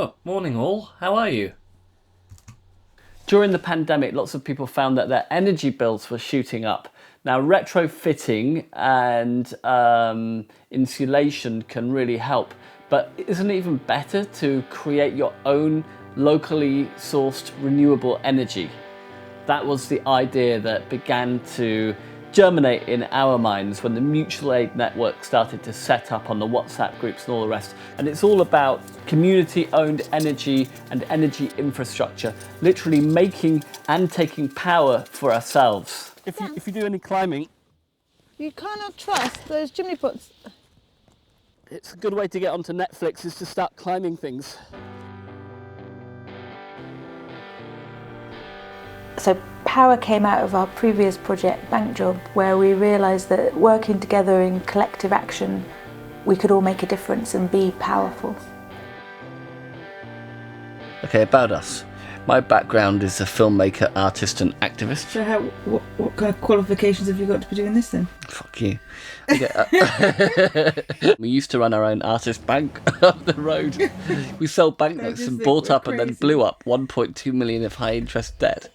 Oh, morning all. How are you? During the pandemic, lots of people found that their energy bills were shooting up. Now, retrofitting and insulation can really help, but isn't it even better to create your own locally sourced renewable energy? That was the idea that began to germinate in our minds when the mutual aid network started to set up on the WhatsApp groups and all the rest. And it's all about community-owned energy and energy infrastructure, literally making and taking power for ourselves. If you do any climbing, you cannot trust those chimney pots. It's a good way to get onto Netflix is to start climbing things. So power came out of our previous project, Bank Job, where we realised that working together in collective action, we could all make a difference and be powerful. Okay, about us. My background is a filmmaker, artist and activist. So what kind of qualifications have you got to be doing this then? Fuck you. We used to run our own artist bank up the road. We sold banknotes and bought up and then blew up 1.2 million of high interest debt.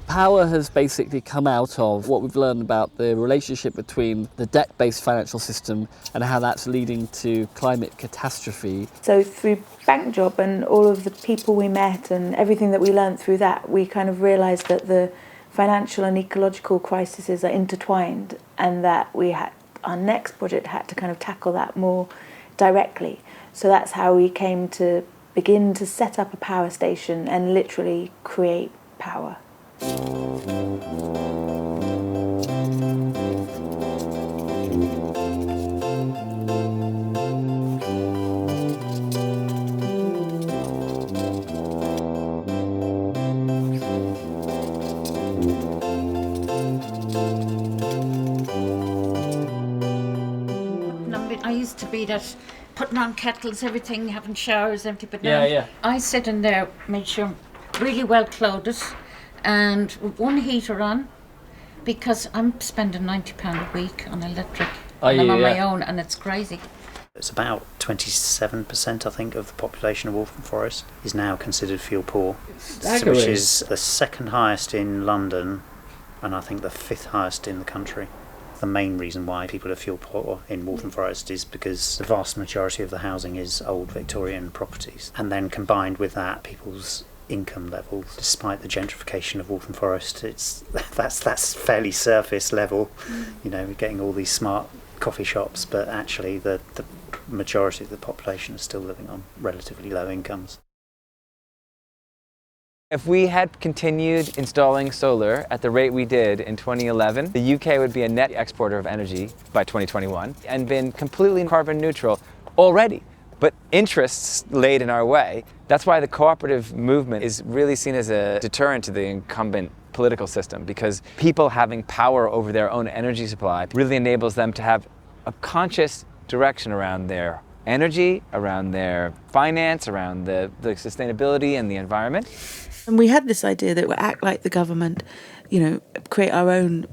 Power has basically come out of what we've learned about the relationship between the debt-based financial system and how that's leading to climate catastrophe. So through Bank Job and all of the people we met and everything that we learned through that, we kind of realised that the financial and ecological crises are intertwined, and that our next project had to kind of tackle that more directly. So that's how we came to begin to set up a power station and literally create power. I used to be that putting on kettles, everything, having showers, empty, but Yeah, now yeah. I sit in there, make sure I'm really well clothed and with one heater on, because I'm spending £90 a week on electric. And I'm on my own, and it's crazy. It's about 27%, I think, of the population of Waltham Forest is now considered fuel poor, which is the second highest in London and I think the fifth highest in the country. The main reason why people are fuel poor in Waltham Forest is because the vast majority of the housing is old Victorian properties, and then combined with that, people's income levels, despite the gentrification of Waltham Forest, that's fairly surface level. You know, we're getting all these smart coffee shops, but actually the majority of the population is still living on relatively low incomes. If we had continued installing solar at the rate we did in 2011, the UK would be a net exporter of energy by 2021 and been completely carbon neutral already. But interests laid in our way. That's why the cooperative movement is really seen as a deterrent to the incumbent political system, because people having power over their own energy supply really enables them to have a conscious direction around their energy, around their finance, around the sustainability and the environment. And we had this idea that we'll act like the government, you know, create our own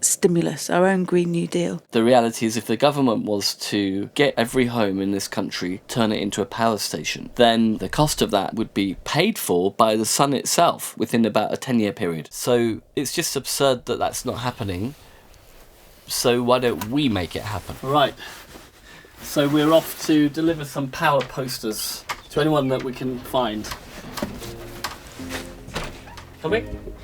stimulus, our own Green New Deal. The reality is if the government was to get every home in this country, turn it into a power station, then the cost of that would be paid for by the sun itself within about a 10-year period. So it's just absurd that that's not happening. So why don't we make it happen? Right. So we're off to deliver some power posters to anyone that we can find. Coming?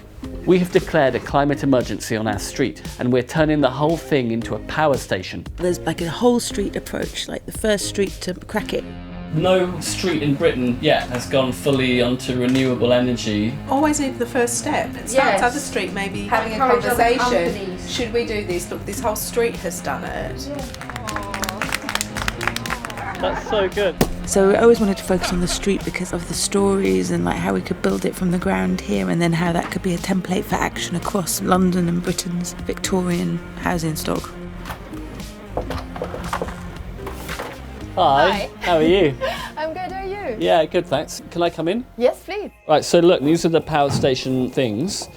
We have declared a climate emergency on our street, and we're turning the whole thing into a power station. There's like a whole street approach, like the first street to crack it. No street in Britain yet has gone fully onto renewable energy. Always need the first step. It starts at the street, maybe having a conversation. Should we do this? Look, this whole street has done it. That's so good. So I always wanted to focus on the street because of the stories and like how we could build it from the ground here, and then how that could be a template for action across London and Britain's Victorian housing stock. Hi. How are you? I'm good, how are you? Yeah, good, thanks. Can I come in? Yes, please. Right, so look, these are the power station things.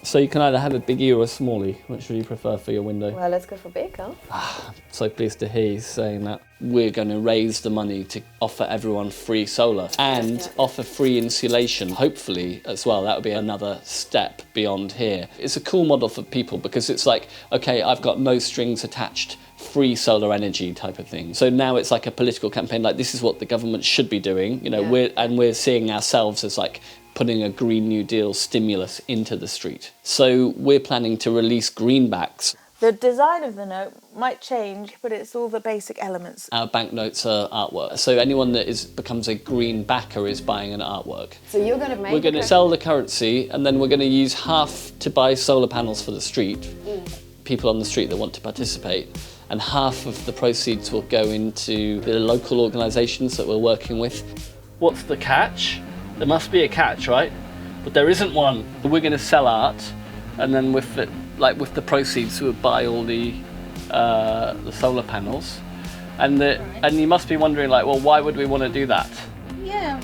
So you can either have a biggie or a smallie. Which would you prefer for your window? Well, let's go for big, huh? So pleased to hear you saying that. We're going to raise the money to offer everyone free solar and offer free insulation, hopefully, as well. That would be another step beyond here. It's a cool model for people because it's like, okay, I've got no strings attached, free solar energy type of thing. So now it's like a political campaign, like this is what the government should be doing, you know, we're seeing ourselves as like putting a Green New Deal stimulus into the street. So we're planning to release greenbacks. The design of the note might change, but it's all the basic elements. Our banknotes are artwork. So anyone that becomes a green backer is buying an artwork. So you're going to make... We're going to sell the currency, and then we're going to use half to buy solar panels for the street, people on the street that want to participate, and half of the proceeds will go into the local organisations that we're working with. What's the catch? There must be a catch, right? But there isn't one. We're going to sell art, and then with the proceeds, we'll buy all the solar panels. And you must be wondering, like, well, why would we want to do that? Yeah,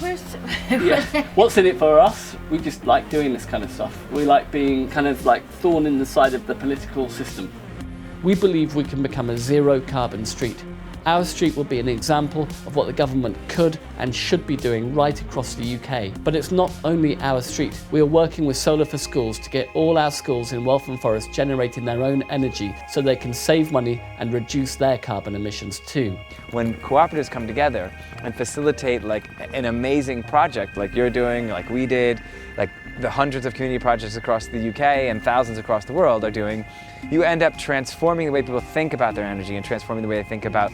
What's in it for us? We just like doing this kind of stuff. We like being kind of like thorn in the side of the political system. We believe we can become a zero carbon street. Our street will be an example of what the government could and should be doing right across the UK. But it's not only our street. We are working with Solar for Schools to get all our schools in Waltham Forest generating their own energy so they can save money and reduce their carbon emissions too. When cooperatives come together and facilitate like an amazing project like you're doing, like we did, like the hundreds of community projects across the UK and thousands across the world are doing, you end up transforming the way people think about their energy and transforming the way they think about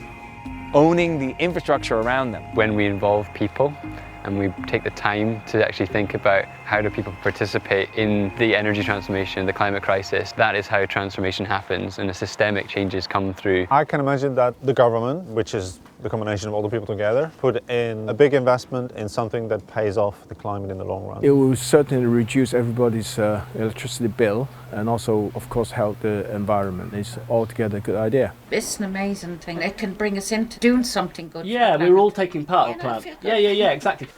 owning the infrastructure around them. When we involve people and we take the time to actually think about how do people participate in the energy transformation, the climate crisis, that is how transformation happens and the systemic changes come through. I can imagine that the government, which is the combination of all the people together, put in a big investment in something that pays off the climate in the long run. It will certainly reduce everybody's electricity bill and also, of course, help the environment. It's altogether a good idea. It's an amazing thing. It can bring us into doing something good. Yeah, we're all taking part of the I plan. feel good. Yeah, exactly.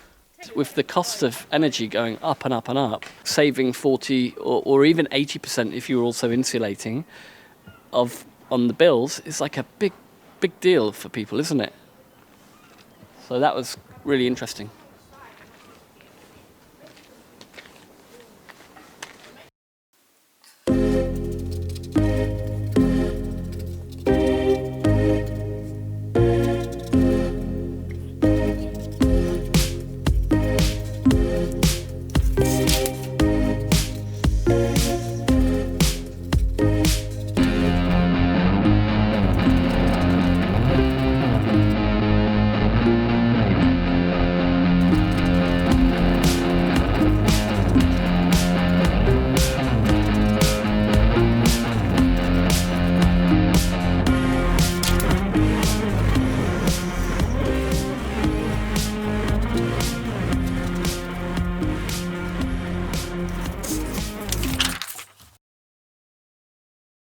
With the cost of energy going up and up and up, saving 40 or even 80% if you're also insulating on the bills is like a big deal for people, isn't it? So that was really interesting.